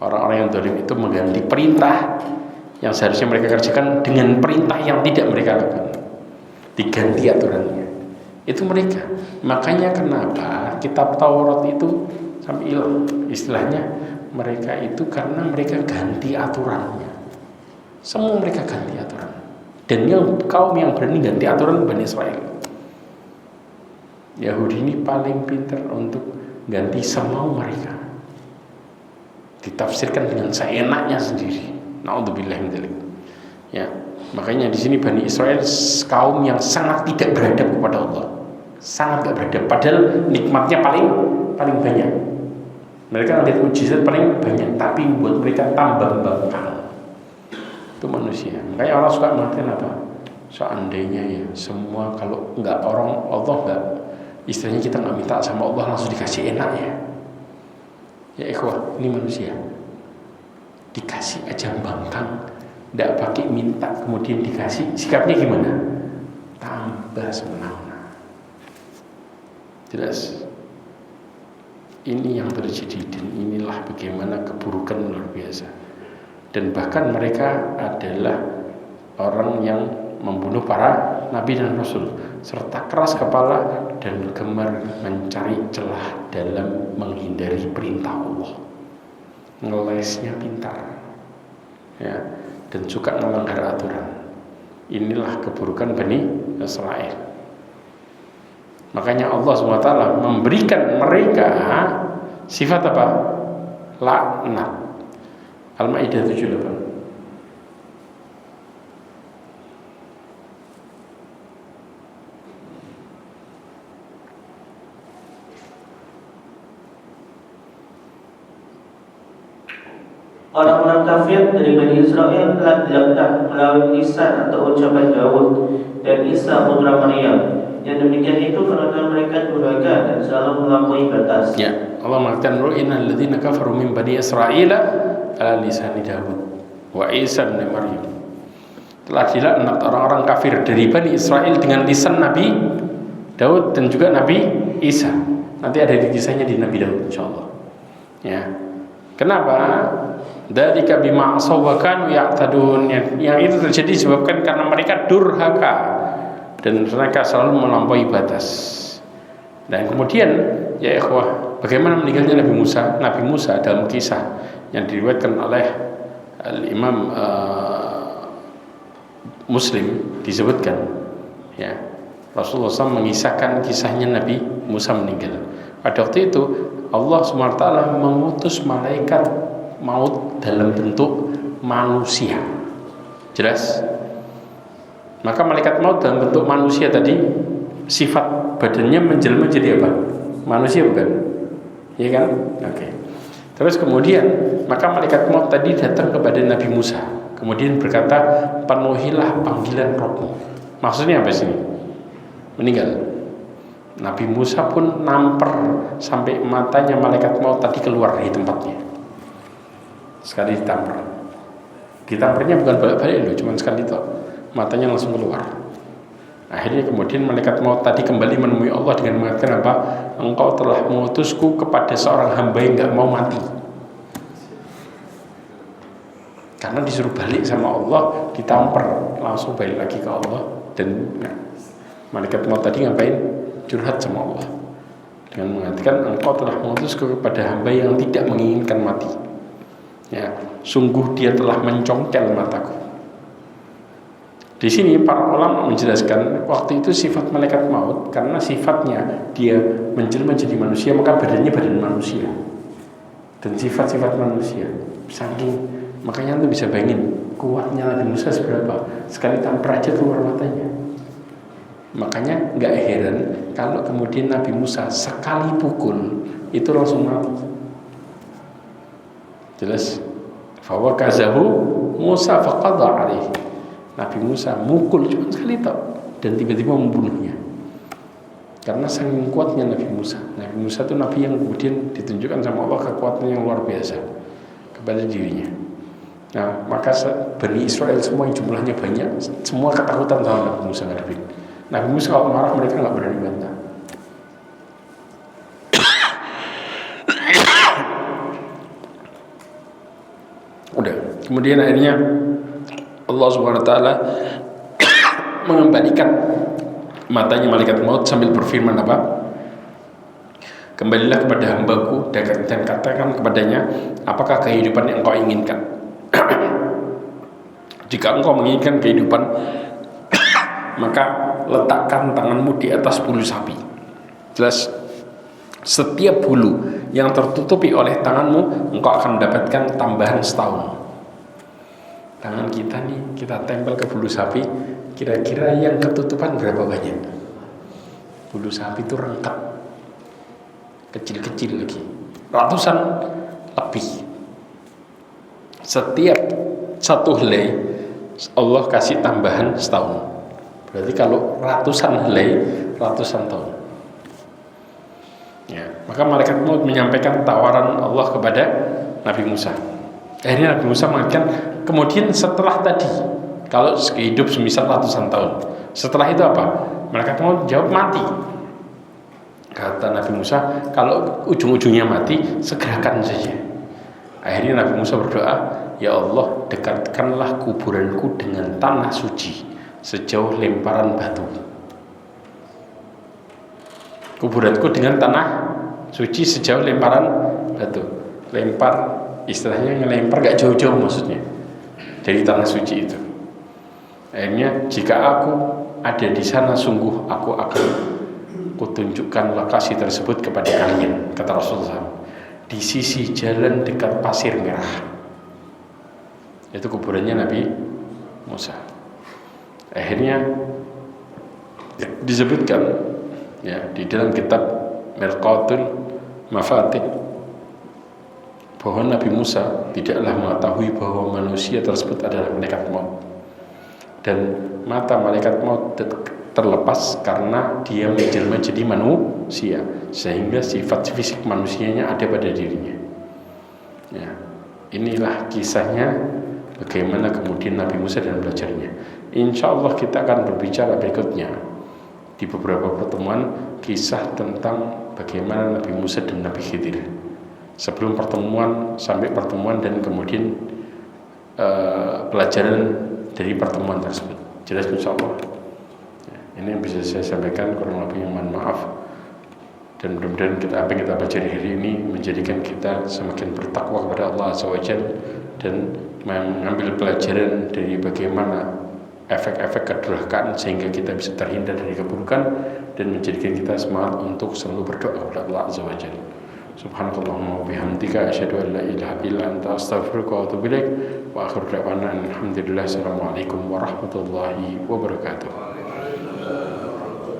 orang-orang yang zalim itu mengganti perintah yang seharusnya mereka kerjakan dengan perintah yang tidak mereka lakukan, diganti aturannya. Itu mereka. Makanya kenapa kitab Taurat itu sampai hilang istilahnya mereka itu, karena mereka ganti aturannya. Semua mereka ganti aturan. Dan yang kaum yang berani ganti aturan Bani Israel. Yahudi ini paling pintar untuk ganti semau mereka, ditafsirkan dengan seenaknya sendiri. Naudzubillah min dzalik. Ya, makanya di sini Bani Israel kaum yang sangat tidak beradab kepada Allah, sangat tidak beradab. Padahal nikmatnya paling banyak. Mereka lihat mujizat paling banyak, tapi buat mereka tambang bangkang. Itu manusia. Makanya orang suka mengatakan apa? Seandainya ya semua, kalau enggak orang Allah enggak, istilahnya kita enggak minta sama Allah langsung dikasih enak ya. Ya ikhwah, ini manusia. Dikasih aja bangkang, enggak pakai minta kemudian dikasih, sikapnya gimana? Tambah semena-mena. Jelas. Ini yang terjadi, dan inilah bagaimana keburukan luar biasa. Dan bahkan mereka adalah orang yang membunuh para nabi dan rasul, serta keras kepala dan gemar mencari celah dalam menghindari perintah Allah. Ngelesnya pintar, ya, dan suka melanggar aturan. Inilah keburukan Bani Israel. Makanya Allah SWT memberikan mereka sifat apa? Laknat. Al-Maidah 78. Orang-orang kafir dari Bani Israel telah dilaknat melalui lisan atau ucapan Daud dan Isa putra Maryam. Yang demikian itu karena mereka durhaka dan selalu melampaui batas. Ya, Allah mengatakan ru'inal ladzina kafaru min Bani Israil ala lisani Daud wa Isa bin Maryam. Telah dilaknat orang-orang kafir dari Bani Israel dengan lisan Nabi Daud dan juga Nabi Isa. Nanti ada di kisahnya di Nabi Daud insyaallah. Ya. Kenapa? Dzalika bima asaw wa kanu ya'tadun. Yang itu terjadi disebabkan karena mereka durhaka dan mereka selalu melampaui batas. Dan kemudian ya ikhwah, bagaimana meninggalnya Nabi Musa? Nabi Musa dalam kisah yang diriwayatkan oleh Imam Muslim disebutkan, ya, Rasulullah SAW mengisahkan kisahnya Nabi Musa meninggal. Pada waktu itu Allah SWT mengutus malaikat maut dalam bentuk manusia. Jelas? Maka malaikat maut dalam bentuk manusia tadi, sifat badannya menjelma jadi apa? Manusia, bukan? Iya kan? Oke. Terus kemudian maka malaikat maut tadi datang kepada Nabi Musa, kemudian berkata, penuhilah panggilan Rabbmu. Maksudnya apa sih? Meninggal. Nabi Musa pun namper sampai matanya malaikat maut tadi keluar dari tempatnya. Sekali ditamper. Ditampernya bukan balik-balik loh, cuma sekali itu. Matanya langsung keluar. Akhirnya kemudian malaikat maut tadi kembali menemui Allah dengan mengatakan apa? Engkau telah mengutusku kepada seorang hamba yang gak mau mati. Karena disuruh balik sama Allah, ditamper, langsung balik lagi ke Allah. Dan malaikat maut tadi ngapain? Curhat sama Allah dengan mengatakan, engkau telah mengutusku kepada hamba yang tidak menginginkan mati. Ya, sungguh dia telah mencongkel mataku. Di sini para ulama menjelaskan waktu itu sifat malaikat maut karena sifatnya dia menjelma menjadi manusia, maka badannya badan manusia dan sifat-sifat manusia. Saking makanya lu bisa bayangin kuatnya Nabi Musa seberapa, sekali tampar aja keluar matanya. Makanya nggak heran kalau kemudian Nabi Musa sekali pukul itu langsung mati. Jelas? Fawa kazahu Musa faqadha alaihi. Nabi Musa mukul cuma sekali tak dan tiba-tiba membunuhnya. Karena saking kuatnya Nabi Musa. Nabi Musa itu nabi yang kemudian ditunjukkan sama Allah kekuatan yang luar biasa kepada dirinya. Nah, maka Bani Israel semua yang jumlahnya banyak, semua ketakutan sama Nabi Musa ngadepin. Nabi Musa kalau marah mereka nggak berani bantah. Udah, kemudian akhirnya Allah SWT mengembalikan matanya malaikat maut sambil berfirman apa? Kembalilah kepada hambaku dan katakan kepadanya, apakah kehidupan yang engkau inginkan? Jika engkau menginginkan kehidupan, maka letakkan tanganmu di atas bulu sapi. Jelas? Setiap bulu yang tertutupi oleh tanganmu, engkau akan mendapatkan tambahan setahun. Tangan kita nih, kita tempel ke bulu sapi, kira-kira yang ketutupan berapa banyak? Bulu sapi itu rengkap, kecil-kecil lagi, ratusan lebih. Setiap satu helai Allah kasih tambahan setahun. Berarti kalau ratusan helai, ratusan tahun. Ya, maka malaikat maut menyampaikan tawaran Allah kepada Nabi Musa. Akhirnya Nabi Musa mengatakan, kemudian setelah tadi, kalau hidup semisal ratusan tahun, setelah itu apa? Malaikat maut jawab mati. Kata Nabi Musa, kalau ujung-ujungnya mati, segerakan saja. Akhirnya Nabi Musa berdoa, ya Allah, dekatkanlah kuburanku dengan tanah suci sejauh lemparan batu. Kuburanku dengan tanah suci sejauh lemparan batu. Lempar, istilahnya ngelempar gak jauh-jauh maksudnya dari tanah suci itu. Akhirnya jika aku ada di sana, sungguh aku akan kutunjukkan lokasi tersebut kepada kalian, kata Rasulullah SAW, di sisi jalan dekat pasir merah. Itu kuburannya Nabi Musa. Akhirnya disebutkan ya di dalam kitab Mirqatul Mafatih bahwa Nabi Musa tidaklah mengetahui bahwa manusia tersebut adalah malaikat maut, dan mata malaikat maut terlepas karena dia menjelma jadi manusia, sehingga sifat fisik manusianya ada pada dirinya. Ya, inilah kisahnya bagaimana kemudian Nabi Musa dan belajarnya. Insya Allah kita akan berbicara berikutnya di beberapa pertemuan kisah tentang bagaimana Nabi Musa dan Nabi Khidir. Sebelum pertemuan sampai pertemuan dan kemudian pelajaran dari pertemuan tersebut. Jelas insya Allah. Ini yang bisa saya sampaikan, kurang lebihnya mohon maaf. Dan mudah-mudahan apa yang kita baca di hari ini menjadikan kita semakin bertakwa kepada Allah Azza wa Jalla dan mengambil pelajaran dari bagaimana efek-efek kedurhakaan sehingga kita bisa terhindar dari keburukan dan menjadikan kita semangat untuk selalu berdoa kepada Allah Azza wa Jalla. Subhanakallahumma wa bihamdika asyhadu an la ilaha illa anta astaghfiruka wa atubu ilaik wa akhiru da'wana alhamdulillah. Assalamualaikum warahmatullahi wabarakatuh.